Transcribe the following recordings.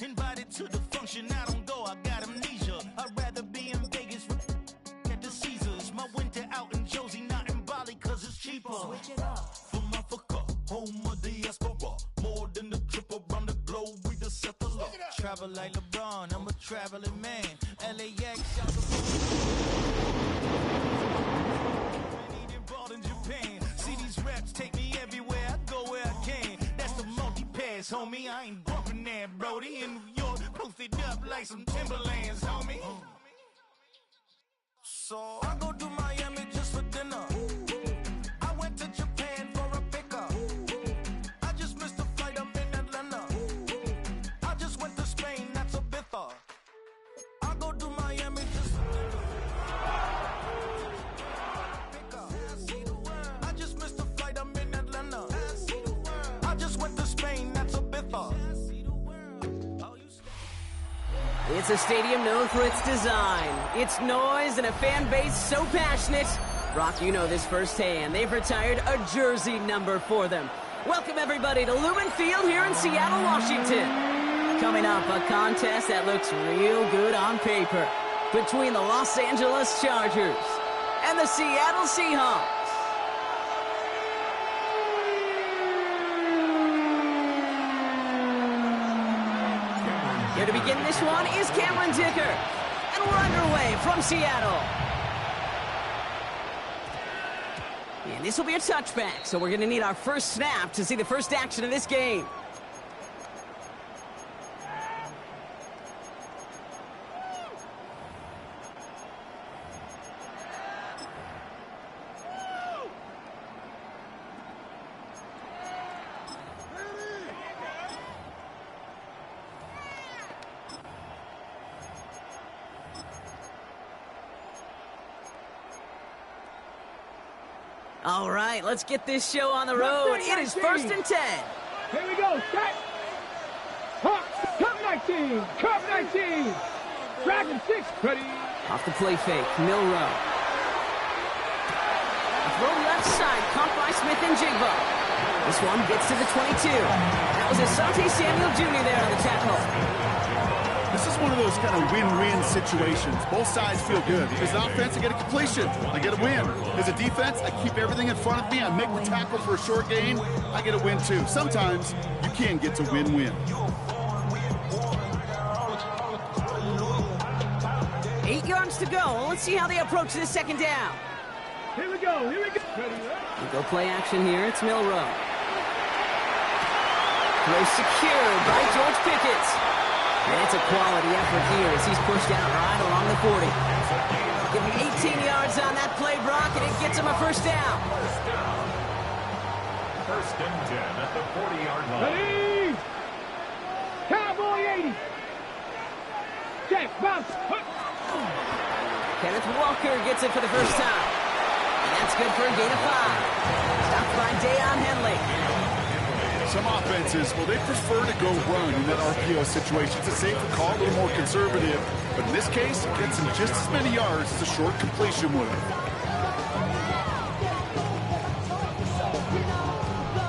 Invited to the function, I don't go, I got amnesia. I'd rather be in Vegas at the Caesars. My winter out in Josie, not in Bali, cause it's cheaper. Switch it up. From Africa, home of the diaspora. More than the trip around the globe, we just set the law. Travel like LeBron, I'm a traveling man. LAX, out the in Japan. See these reps take me everywhere, I go where I can. That's the multi-pass, homie. I ain't bumping that, Brody. In New York, posted up like some Timberlands, homie. So I go to Miami just for dinner. I went to Japan for a pickup. I just missed a flight, I'm in Atlanta. I just went to Spain, that's a Ibiza. I go to Miami just for dinner. I just missed a flight, I'm in Atlanta. I just went to Spain, that's a Ibiza. It's a stadium known for its design, its noise, and a fan base so passionate. Brock, you know this firsthand. They've retired a jersey number for them. Welcome, everybody, to Lumen Field here in Seattle, Washington. Coming up, a contest that looks real good on paper between the Los Angeles Chargers and the Seattle Seahawks. Here to begin this one is Cameron Dicker. And we're underway from Seattle. And this will be a touchback, so we're going to need our first snap to see the first action of this game. All right, let's get this show on the road. It is 1st and 10. Here we go, set. Hawk, come 19, come 19. Dragon 6, ready. Off the play fake, Milroe. A throw left side, caught by Smith and Jigba. This one gets to the 22. That was Asante Samuel Jr. there on the tackle. This is one of those kind of win-win situations. Both sides feel good. As an offense, I get a completion. I get a win. As a defense, I keep everything in front of me. I make the tackle for a short gain. I get a win, too. Sometimes, you can get to win-win. 8 yards to go. Let's see how they approach this second down. Here we go, here we go. We go play action here. It's Milroe. Throw secured by George Pickett. And it's a quality effort here as he's pushed out right along the 40. Give him 18 yards on that play, Brock, and it gets him a first down. 1st and 10 at the 40-yard line. Ready? Cowboy 80. Check, bounce. Kenneth Walker gets it for the first time. And that's good for a gain of 5. Stopped by Deion Henley. Some offenses, well, they prefer to go run in that RPO situation. It's a safer call, a little more conservative. But in this case, it gets him just as many yards as a short completion would.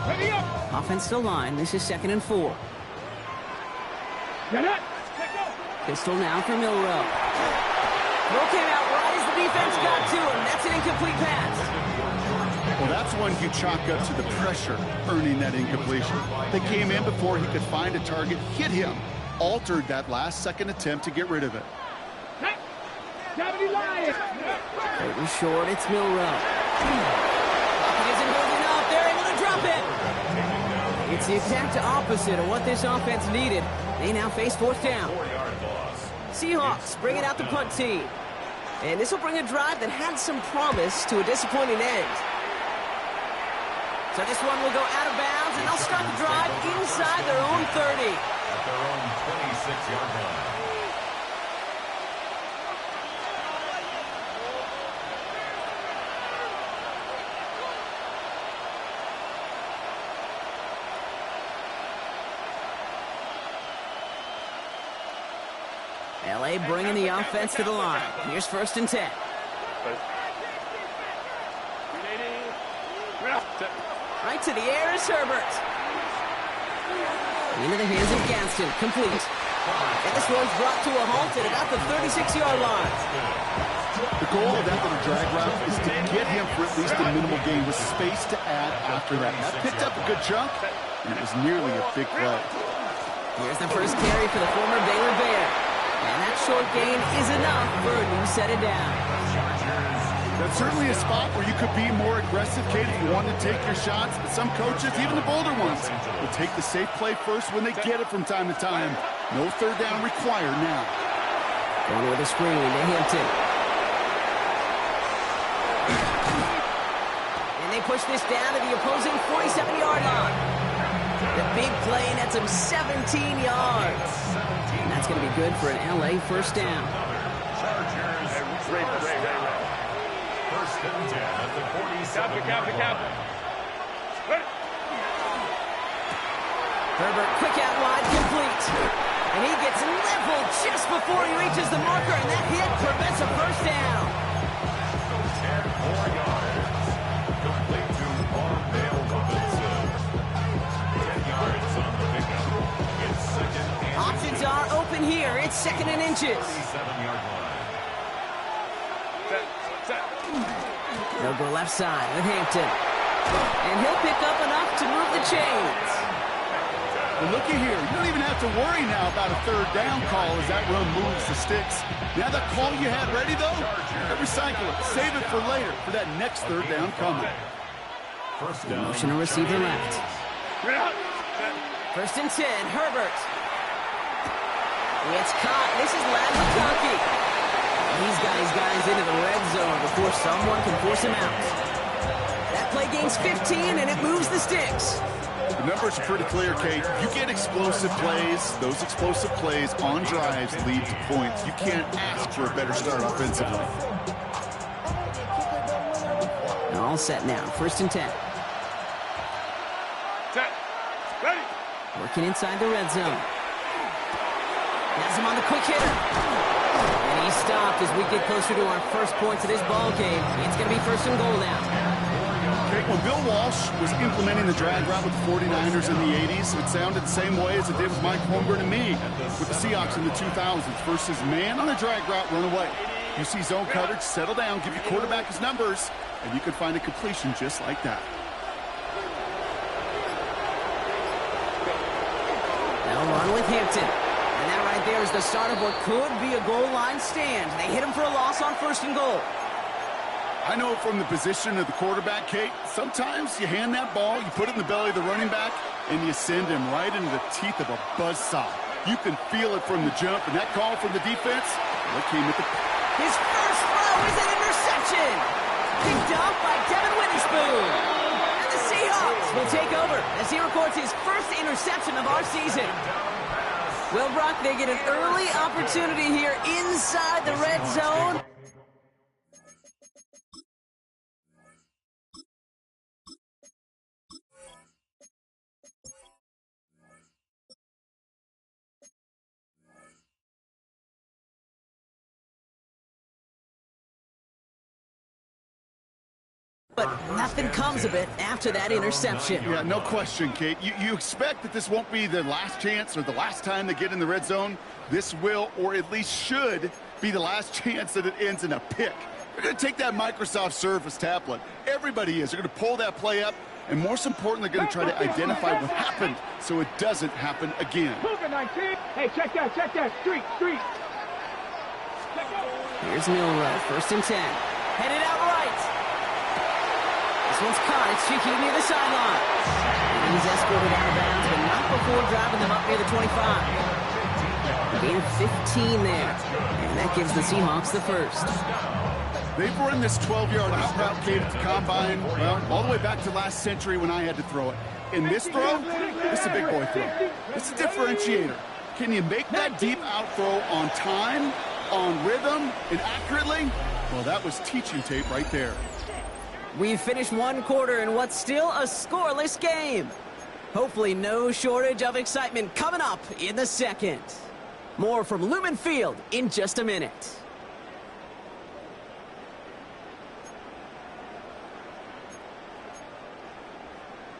Ready up. Offensive line, this is 2nd and 4. Get it. Pistol now for Milroe. Throw came out right as the defense got to him. That's an incomplete pass. Well, that's one you chalk up to the pressure earning that incompletion. They came in before he could find a target, hit him, altered that last-second attempt to get rid of it. Gravity line. It was short. It's Milroe. It isn't holding up. They're able to drop it. It's the exact opposite of what this offense needed. They now face 4th down. Seahawks bringing out the punt team. And this will bring a drive that had some promise to a disappointing end. So this one will go out of bounds, and they'll start the drive inside their own 30. At their own 26-yard line. LA bringing the offense to the line. Here's 1st and 10. Right to the air is Herbert. Into the hands of Gaston, complete. And this one's brought to a halt at about the 36-yard line. The goal of that little drag route is to get him for at least a minimal gain with space to add after that. That picked up a good chunk, and it was nearly a big play. Here's the first carry for the former Baylor Bear. And that short gain is enough for a new set of downs. That's certainly a spot where you could be more aggressive, Kate, if you want to take your shots. But some coaches, even the bolder ones, will take the safe play first when they get it from time to time. No third down required now. Going with a screen to Hampton. And they push this down to the opposing 47-yard line. The big play nets him 17 yards. And that's going to be good for an LA first down. First and 10 at the 47-yard line. Herbert quick out wide, complete. And he gets leveled just before he reaches the marker, and that hit prevents a first down. 10 yards. Complete to Marvell Robinson. 10 yards on the pickup. It's second and Options are open here. It's second and inches. 47-yard line. They'll go left side with Hampton. And he'll pick up enough to move the chains. Well, looky here. You don't even have to worry now about a third down call as that run moves the sticks. Now that call you had ready, though, recycle it. Save it for later for that next third down coming. First down. Motion to receiver left. First and 10, Herbert. It's caught. This is Lad McConkey. He's got his guys into the red zone before someone can force him out. That play gains 15, and it moves the sticks. The numbers are pretty clear, Kate. You get explosive plays. Those explosive plays on drives lead to points. You can't ask for a better start offensively. All set now. First and 10. Ready. Working inside the red zone. Has him on the quick hitter. And he's stopped as we get closer to our first points of this ball game. It's going to be first and goal now. Okay, when Bill Walsh was implementing the drag route with the 49ers in the 80s, it sounded the same way as it did with Mike Holmgren and me with the Seahawks in the 2000s. Versus man on the drag route, run away. You see zone coverage, settle down, give your quarterback his numbers, and you could find a completion just like that. They'll run with Hampton. And that right there is the start of what could be a goal line stand. They hit him for a loss on first and goal. I know from the position of the quarterback, Kate, sometimes you hand that ball, you put it in the belly of the running back, and you send him right into the teeth of a buzzsaw. You can feel it from the jump, and that call from the defense, that came at the... His first throw is an interception. Picked off by Devin Witherspoon. And the Seahawks will take over as he records his first interception of our season. Well, Brock, they get an early opportunity here inside the red zone. But nothing comes of it after that interception. Yeah, no question, Kate. You expect that this won't be the last chance or the last time they get in the red zone. This will, or at least should, be the last chance that it ends in a pick. They're going to take that Microsoft Surface tablet. Everybody is. They're going to pull that play up, and most importantly, they're going to try to identify what happened so it doesn't happen again. Move it, 19. Hey, check that. Street. Here's Milrow, first and 10. Headed out right. This one's caught. It's cheeky near the sideline. And he's escorted out of bounds, but not before driving them up near the 25. Gain of 15 there. And that gives the Seahawks the first. They've run this 12-yard out route, Kate, at the combine, well, all the way back to last century when I had to throw it. In this throw, this is a big boy throw. It's a differentiator. Can you make that deep out throw on time, on rhythm, and accurately? Well, that was teaching tape right there. We've finished one quarter in what's still a scoreless game. Hopefully no shortage of excitement coming up in the second. More from Lumen Field in just a minute.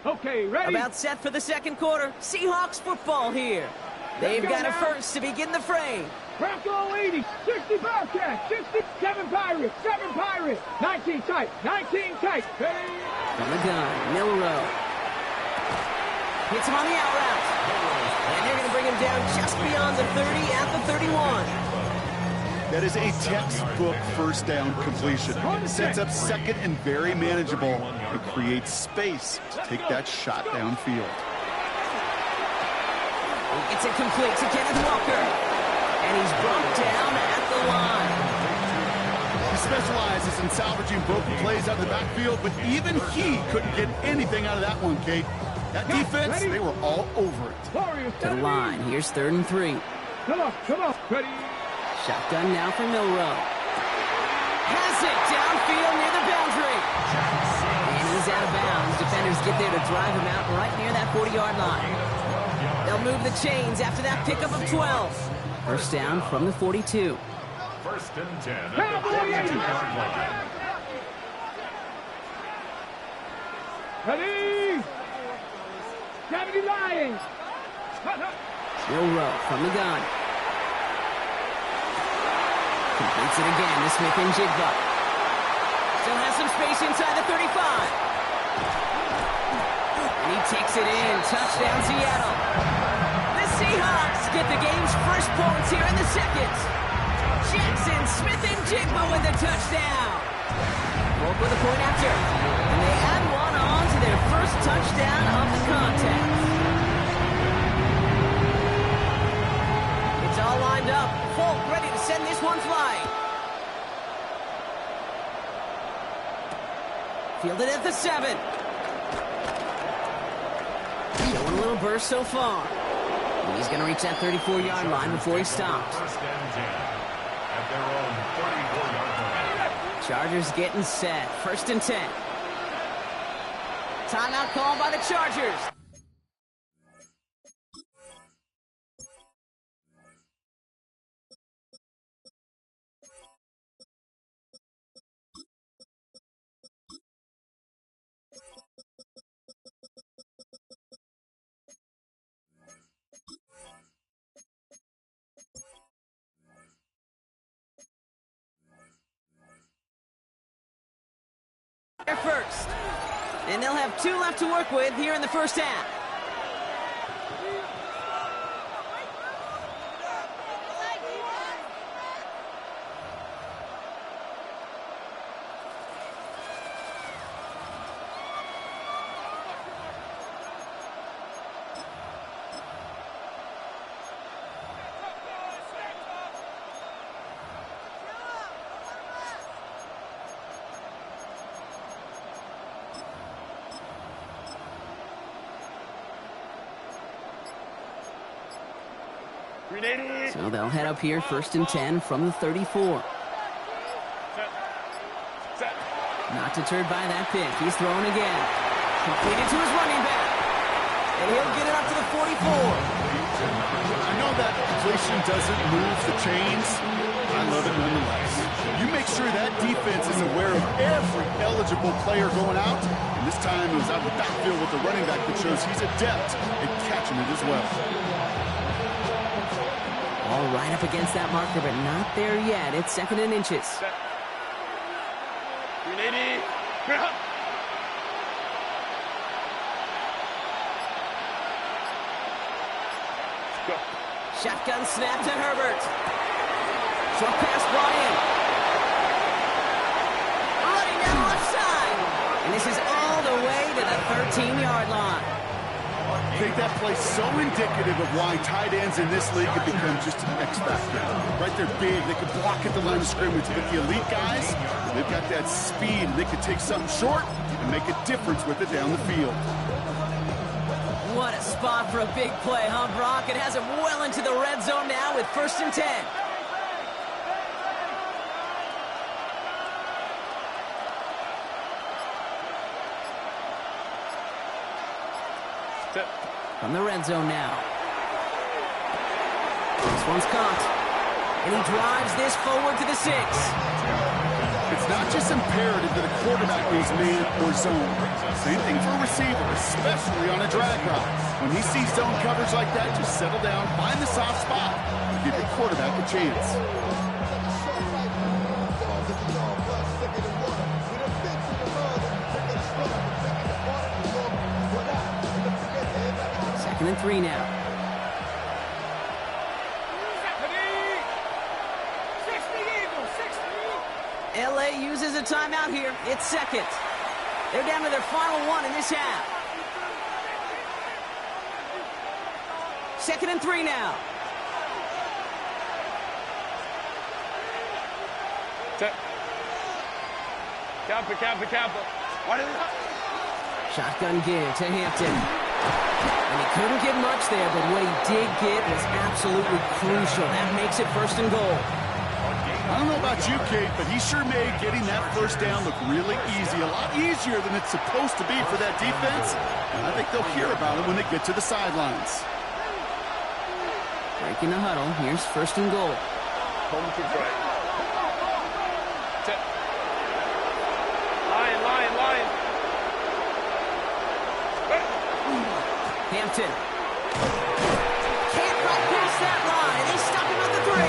Okay, ready? About set for the second quarter. Seahawks football here. They've got a first to begin the fray. Bronco 80, 60 Bobcats, 67 Pirates, 7 Pirates, 19 tight, 19 tight. Ready? From the gun, Milrow. Hits him on the out route. And they're going to bring him down just beyond the 30 at the 31. That is a textbook first down completion. Sets up second and very manageable. It creates space to take that shot downfield. It's a complete to Kenneth Walker. And he's brought down at the line. He specializes in salvaging broken plays out of the backfield, but even he couldn't get anything out of that one, Kate. That defense, they were all over it. To the line. Here's 3rd and 3. Come on, ready? Shotgun now for Milrow. Has it downfield near the boundary. And he's out of bounds. Defenders get there to drive him out right near that 40-yard line. They'll move the chains after that pickup of 12. First down from the 42. 1st and 10 at the 42-yard line. Ready? 70 Lions. Milrow from the gun. Completes it again to Smith and Jigba. Still has some space inside the 35. And he takes it in. Touchdown, Seattle. The Seahawks get the game's first points here in the second. Jackson, Smith and Jigba with a touchdown. Volk with a point after. And they add one on to their first touchdown of the contest. It's all lined up. Volk ready to send this one flying. Fielded at the 7. Showing a little burst so far. And he's going to reach that 34-yard line before he stops. 1st and 10 at their own 34-yard line. Chargers getting set. 1st and 10. Timeout called by the Chargers. They're first. And they'll have 2 left to work with here in the first half. So they'll head up here 1st and 10 from the 34. Not deterred by that pick. He's throwing again. Completed to his running back. And he'll get it up to the 44. I know that completion doesn't move the chains. I love it nonetheless. You make sure that defense is aware of every eligible player going out. And this time it was out of the backfield with the running back that shows he's adept at catching it as well. All right up against that marker, but not there yet. It's 2nd and inches. Shotgun snap to Herbert. Short pass brought in. Running down the left side. And this is all the way to the 13-yard line. I think that play so indicative of why tight ends in this league have become just an X factor. Right, they're big, they can block at the line of scrimmage, but the elite guys, they've got that speed, and they can take something short and make a difference with it down the field. What a spot for a big play, huh, Brock? It has him well into the red zone now with 1st and 10. From the red zone now. This one's caught. And he drives this forward to the 6. It's not just imperative that a quarterback goes man or zone. Same thing for a receiver, especially on a drag route. When he sees zone coverage like that, just settle down, find the soft spot, and give your quarterback a chance. Second and 3 now. LA uses a timeout here. It's second. They're down to their final one in this half. Second and 3 now. Camper. Shotgun give to Hampton. And he couldn't get much there, but what he did get was absolutely crucial. That makes it first and goal. I don't know about you, Kate, but he sure made getting that first down look really easy. A lot easier than it's supposed to be for that defense. And I think they'll hear about it when they get to the sidelines. Breaking the huddle. Here's first and goal. Line. Hampton. Can't right past that line. They stop him at the 3.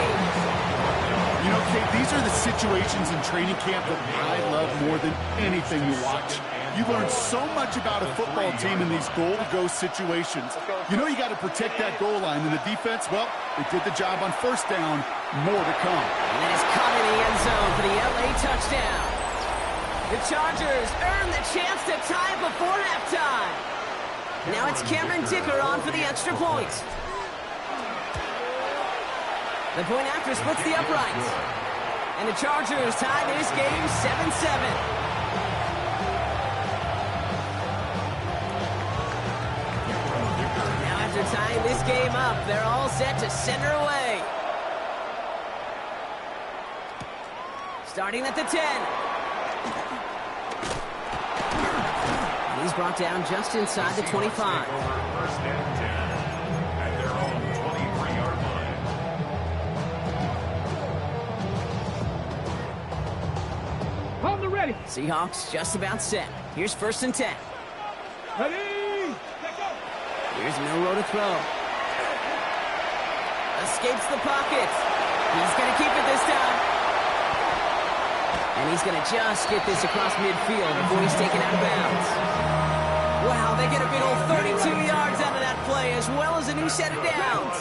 You know, Kate, these are the situations in training camp that I love more than anything to watch. You learn so much about a football team in these goal-to-go situations. You know you got to protect that goal line, and the defense, well, they did the job on first down. More to come. And that is caught in the end zone for the LA touchdown. The Chargers earn the chance to tie before halftime. Now it's Cameron Dicker on for the extra point. The point after splits the uprights. And the Chargers tie this game 7-7. Now after tying this game up, they're all set to center away. Starting at the 10. And he's brought down just inside the 25. First and 10 at their own 23-yard line. On the ready. Seahawks just about set. Here's first and 10. Ready. Here's Milroe to throw. Escapes the pocket. He's going to keep it this time. And he's going to just get this across midfield before he's taken out of bounds. Wow, they get a big old 32 yards out of that play, as well as a new set of downs.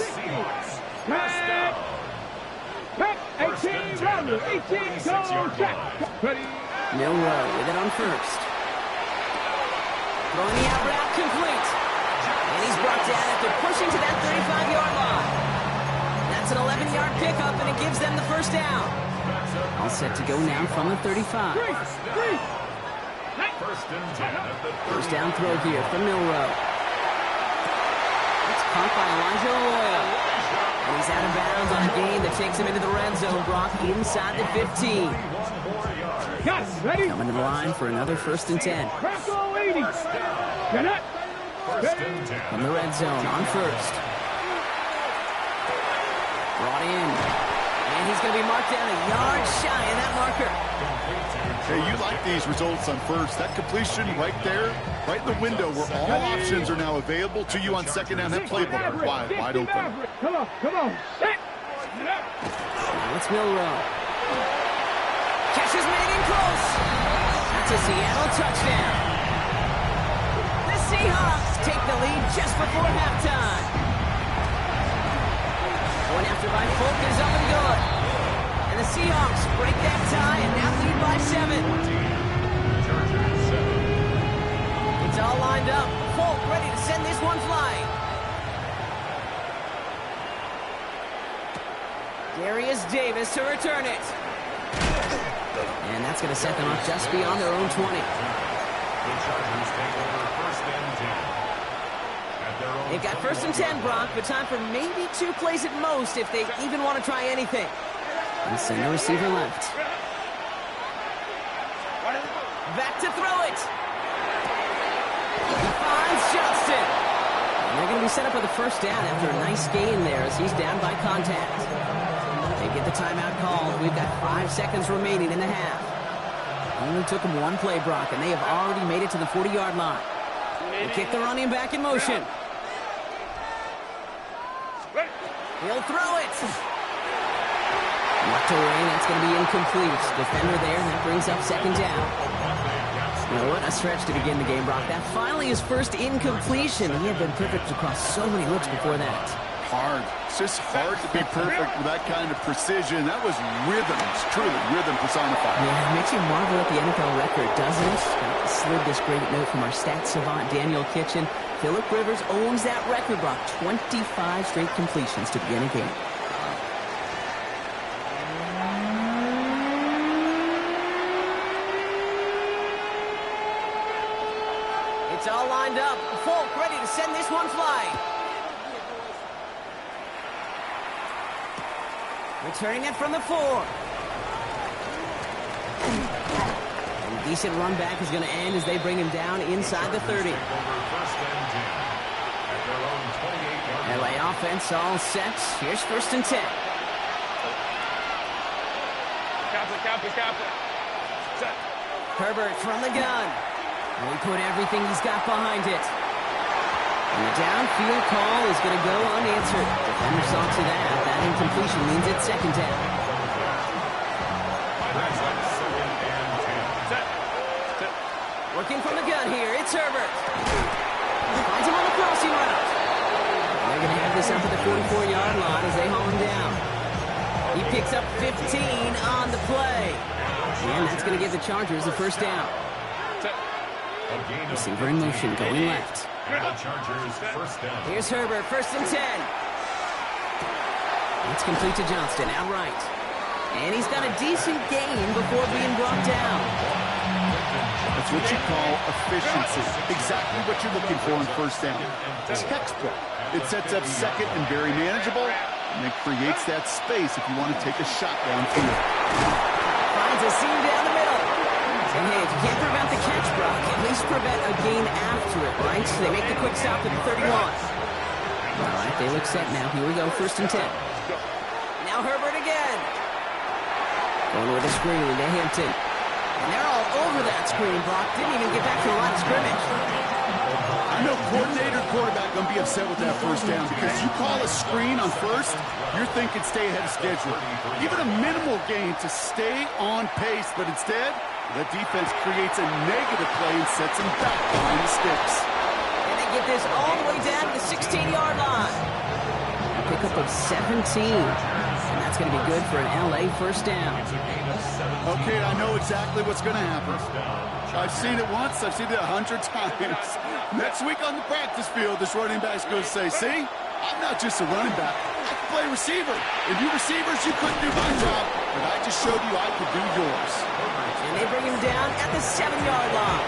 Cut. 18, Romney. 18, go, check. Ready. Milroe with it on first. Throwing the out route complete. And he's brought down after pushing to that 35-yard line. That's an 11-yard pickup, and it gives them the first down. All set to go now from the 35. First and 10 at the 30. First down throw here for Milroe. It's caught by Elijah Arroyo. And he's out of bounds on a gain that takes him into the red zone, Brock, inside the 15. Got it. Ready. Coming to the line for another first and 10. Crackle 80. Get it. First and 10. From the red zone on first. Brought in. And he's going to be marked down a yard shy of that marker. Hey, you like these results on first. That completion right there, right in the window where all options are now available to you on second down. That playbook wide open. Come on. Set. Now it's Milroe. Catch is made in close. That's a Seattle touchdown. The Seahawks take the lead just before halftime. Going after by Folk is up and good. And the Seahawks break that tie and now lead by 7. It's all lined up. Folk ready to send this one flying. Darius Davis to return it. And that's going to set them up just beyond their own 20. The Chargers take over first and 10 at their own. They've got first and 10, Brock, but time for maybe 2 plays at most if they even want to try anything. And send the receiver left. Back to throw it. He finds Johnston. And they're going to be set up with a first down after a nice gain there as he's down by contact. They get the timeout called. We've got 5 seconds remaining in the half. Only took him one play, Brock, and they have already made it to the 40-yard line. They kick the running back in motion. He'll throw it. Knocked away, that's going to be incomplete. Defender there, and that brings up second down. Well, what a stretch to begin the game, Brock. That finally his first incompletion. He had been perfect across so many looks before that. Hard. It's just hard to be perfect with that kind of precision. That was rhythm. It's truly rhythm personified. Yeah, it makes you marvel at the NFL record, doesn't it? Slid this great note from our stats savant, Daniel Kitchen. Phillip Rivers owns that record, Brock. 25 straight completions to begin a game. It's all lined up. Folk ready to send this one flying. Returning it from the 4. And a decent run back is going to end as they bring him down inside the 30. LA offense all set. Here's first and 10. Herbert from the gun. And he put everything he's got behind it. And the downfield call is going to go unanswered. Defender saw to that. That incompletion means it's second down. Working from the gun here, it's Herbert. Finds him on the crossing route. They're going to have this up at the 44-yard line as they haul him down. He picks up 15 on the play. And that's going to give the Chargers the first down. Receiver in motion, going left. Here's Herbert, first and 10. It's complete to Johnston, outright. And he's got a decent gain before being brought down. That's what you call efficiency. Exactly what you're looking for in first down. Textbook. It sets up second and very manageable, and it creates that space if you want to take a shot downfield. Finds a seam down the middle. And hey, if you can't prevent the catch, Brock, at least prevent a gain after it, right? So they make the quick stop at the 31. All right, they look set now. Here we go, first and 10. Now Herbert again. Going with a screen to Hampton. And they're all over that screen, Brock. Didn't even get back to the line of scrimmage. I know coordinator quarterback going to be upset with that first down because you call a screen on first, you're thinking stay ahead of schedule. Even a minimal gain to stay on pace, but instead, the defense creates a negative play and sets him back behind the sticks. And they get this all the way down to the 16-yard line. A pickup of 17. And that's going to be good for an LA first down. Okay, I know exactly what's going to happen. I've seen it once, I've seen it 100 times. Next week on the practice field, this running back's going to say, see, I'm not just a running back, I can play receiver. And you receivers, you couldn't do my job, but I just showed you I could do yours. And they bring him down at the 7-yard line.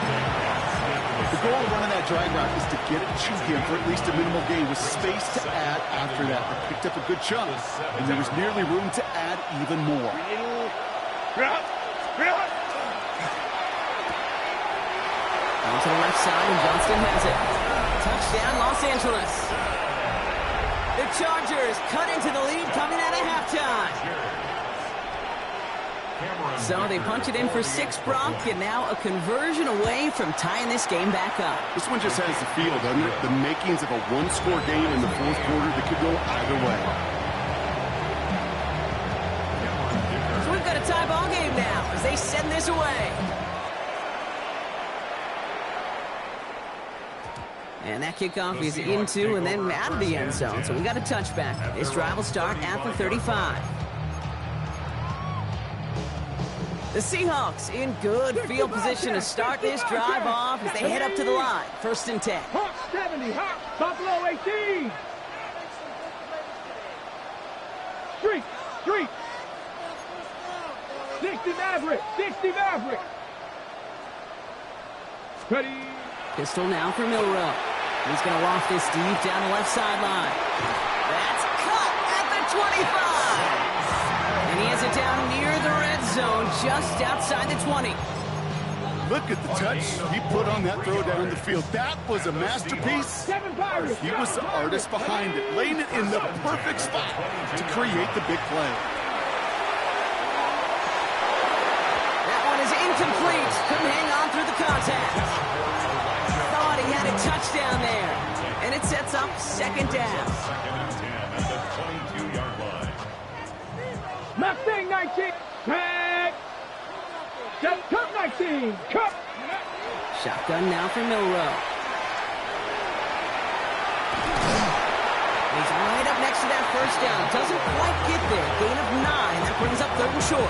The goal of running that drag route is to get it to him for at least a minimal gain with space to add after that. They picked up a good chunk, and there was nearly room to add even more. On to the left side, and Johnston has it. Touchdown, Los Angeles. The Chargers cut into the lead coming out of halftime. So they punch it in for 6, Brock, and now a conversion away from tying this game back up. This one just has the feel, doesn't it? The makings of a one-score game in the fourth quarter that could go either way. So we've got a tie ball game now as they send this away. And that kickoff is into and then out of the end zone. So we got a touchback. This drive will start at the 35. The Seahawks in good field position to start this drive off as they head up to the line. First and 10. Hawks 70, Hawks, Buffalo 18. Street. 60 Maverick. Ready. Pistol now for Milrow. He's going to loft this deep down the left sideline. That's cut at the 25. And he has it down near the red zone, just outside the 20. Look at the touch he put on that throw down the field. That was a masterpiece. He was the artist behind it, laying it in the perfect spot to create the big play. That one is Incomplete. Couldn't hang on through the contact. Thought he had a touchdown there. And it sets up second down. Second and 10 at the 22-yard line. Mustang 19. Tag. Just Cup 19. Cup. Shotgun now for Milrow. He's right up next to that first down. Doesn't quite get there. Gain of 9. That brings up 3rd and short.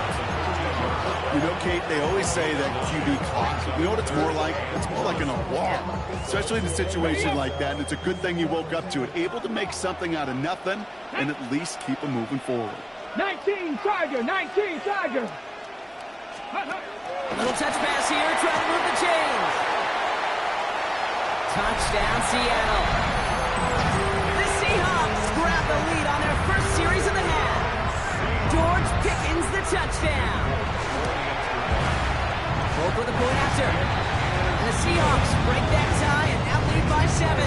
You know, Kate, they always say that QB clock. You know what it's more like? It's more like an alarm, especially in a situation like that. And it's a good thing you woke up to it, able to make something out of nothing and at least keep them moving forward. 19 Tiger. 19 Tiger. Little touch pass here, trying to move the chains. Touchdown, Seattle. The Seahawks grab the lead on their first series of the half. George Pickens the touchdown. Both with a point after. And the Seahawks break that tie and now lead by 7.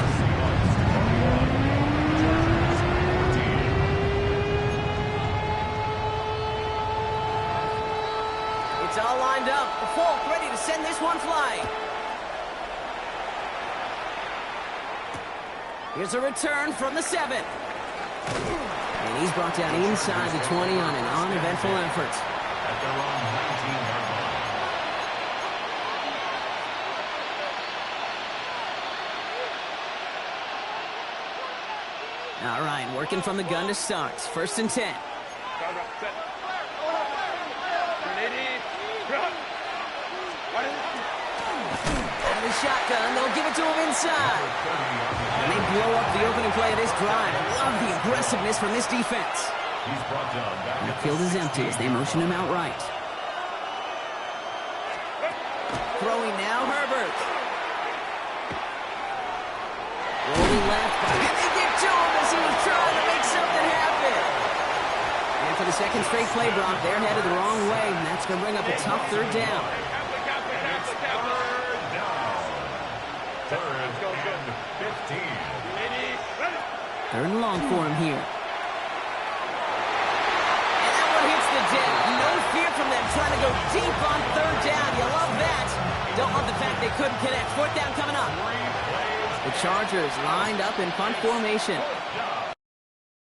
It's all lined up. The Folk ready to send this one flying. Here's a return from the 7. And he's brought down inside the 20 on an uneventful effort. At their own 19-yard line. All right, working from the gun to start. 1st and 10. Out of the shotgun, they'll give it to him inside. And they blow up the opening play of this drive. Love the aggressiveness from this defense. He's brought down back And the at field is empty as they motion him out right. Throwing now, Herbert. Rolling left, and they get to him as he was trying to make something happen. And for the second straight play, Brock, they're headed the wrong way, and that's going to bring up a tough 3rd down. Third and 15. 3rd and long for him here. And that one hits the deck. No fear from them trying to go deep on 3rd down. You love that. Don't love the fact they couldn't connect. 4th down coming up. The Chargers lined up in punt formation.